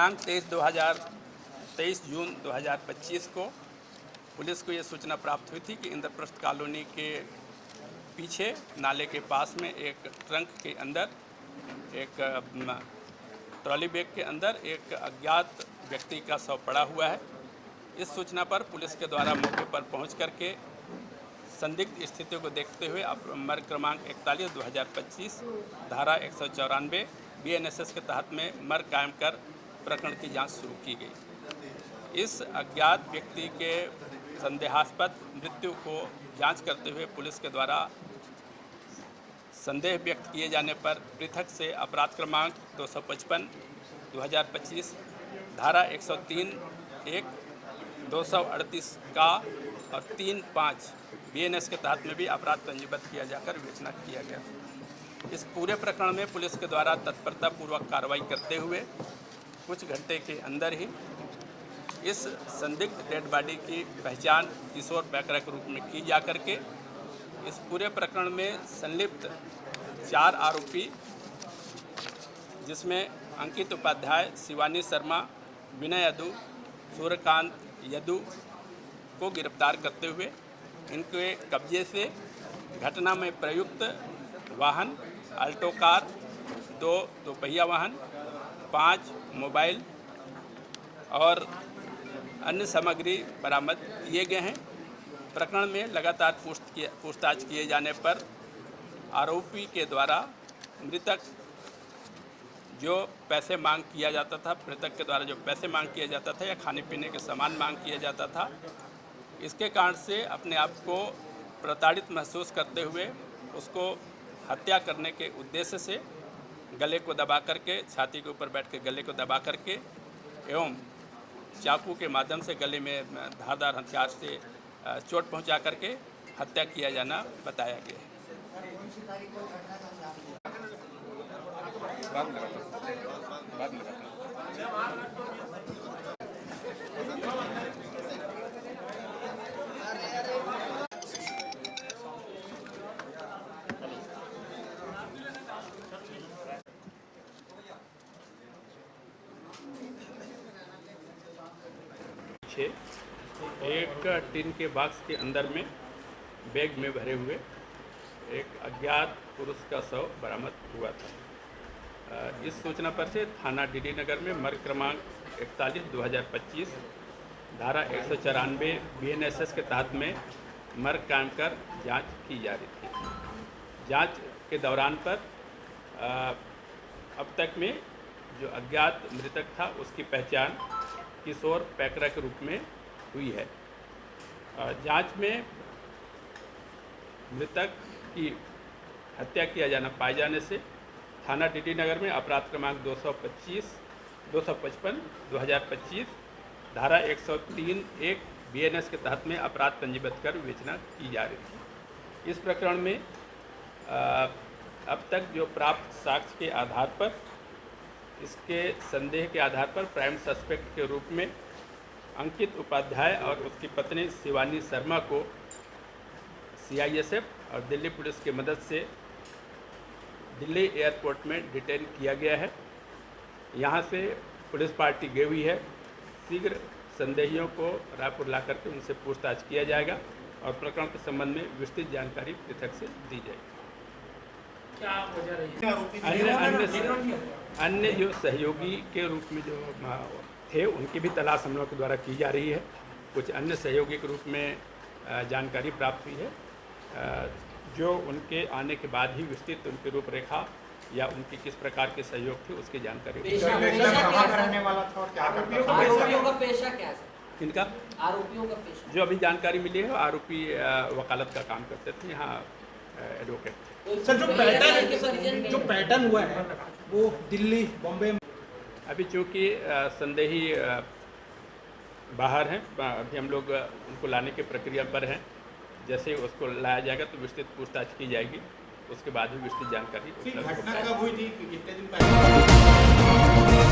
दिनांक 23 जून 2025 को पुलिस को ये सूचना प्राप्त हुई थी कि इंद्रप्रस्थ कॉलोनी के पीछे नाले के पास में एक ट्रंक के अंदर एक ट्रॉली बैग के अंदर एक अज्ञात व्यक्ति का शव पड़ा हुआ है। इस सूचना पर पुलिस के द्वारा मौके पर पहुंच करके संदिग्ध स्थितियों को देखते हुए मर्ग क्रमांक 41/2025 धारा 194 BNSS के तहत में मर्ग कायम कर प्रकरण की जांच शुरू की गई। इस अज्ञात व्यक्ति के संदेहास्पद मृत्यु को जांच करते हुए पुलिस के द्वारा संदेह व्यक्त किए जाने पर पृथक से अपराध क्रमांक 255/2025 धारा 103(1) 238 का और 3(5) BNS के तहत में भी अपराध पंजीबद्ध किया जाकर विवेचना किया गया। इस पूरे प्रकरण में पुलिस के द्वारा तत्परतापूर्वक कार्रवाई करते हुए कुछ घंटे के अंदर ही इस संदिग्ध डेड बॉडी की पहचान किशोर पैकरा के रूप में की जा करके इस पूरे प्रकरण में संलिप्त 4 आरोपी जिसमें अंकित उपाध्याय, शिवानी शर्मा, विनय यदु, सूर्यकांत यदु को गिरफ्तार करते हुए इनके कब्जे से घटना में प्रयुक्त वाहन अल्टो कार, 2 दोपहिया वाहन, 5 मोबाइल और अन्य सामग्री बरामद किए गए हैं। प्रकरण में लगातार पूछताछ किए जाने पर आरोपी के द्वारा मृतक जो पैसे मांग किया जाता था, मृतक के द्वारा जो पैसे मांग किया जाता था या खाने पीने के सामान मांग किया जाता था, इसके कारण से अपने आप को प्रताड़ित महसूस करते हुए उसको हत्या करने के उद्देश्य से गले को दबा करके, छाती के ऊपर बैठ के गले को दबा करके एवं चाकू के माध्यम से गले में धारदार हथियार से चोट पहुंचा करके हत्या किया जाना बताया गया है। एक टिन के बॉक्स के अंदर में बैग में भरे हुए एक अज्ञात पुरुष का शव बरामद हुआ था। इस सूचना पर से थाना DD नगर में मर्ग क्रमांक 41/2025 धारा 194 BNSS के तहत में मर्ग कायम कर जांच की जा रही थी। जांच के दौरान पर अब तक में जो अज्ञात मृतक था उसकी पहचान किशोर पैकरा के रूप में हुई है। जांच में मृतक की हत्या किया जाना पाए जाने से थाना DD नगर में अपराध क्रमांक 255/2025 धारा 103(1) BNS के तहत में अपराध पंजीबद्ध कर विवेचना की जा रही थी। इस प्रकरण में अब तक जो प्राप्त साक्ष्य के आधार पर, इसके संदेह के आधार पर प्राइम सस्पेक्ट के रूप में अंकित उपाध्याय और उसकी पत्नी शिवानी शर्मा को CISF और दिल्ली पुलिस की मदद से दिल्ली एयरपोर्ट में डिटेन किया गया है। यहाँ से पुलिस पार्टी गई हुई है। शीघ्र संदेहियों को रायपुर ला करके उनसे पूछताछ किया जाएगा और प्रकरण के संबंध में विस्तृत जानकारी पृथक से दी जाएगी। क्या वजह रही? अन्य जो सहयोगी के रूप में जो थे उनकी भी तलाश हम लोग के द्वारा की जा रही है। कुछ अन्य सहयोगी के रूप में जानकारी प्राप्त हुई है जो उनके आने के बाद ही विस्तृत उनकी रूपरेखा या उनकी किस प्रकार के सहयोग थे उसकी जानकारी। आरोपियों का पेशा क्या है? इनका आरोपियों का पेशा जो अभी जानकारी मिली है, आरोपी वकालत का काम करते थे, यहाँ एडवोकेट। सर, जो पैटर्न हुआ है वो दिल्ली, बॉम्बे। अभी चूँकि संदेही बाहर हैं, अभी हम लोग उनको लाने की प्रक्रिया पर हैं। जैसे उसको लाया जाएगा तो विस्तृत पूछताछ की जाएगी, उसके बाद ही विस्तृत जानकारी। घटना कब हुई थी, कितने दिन पहले?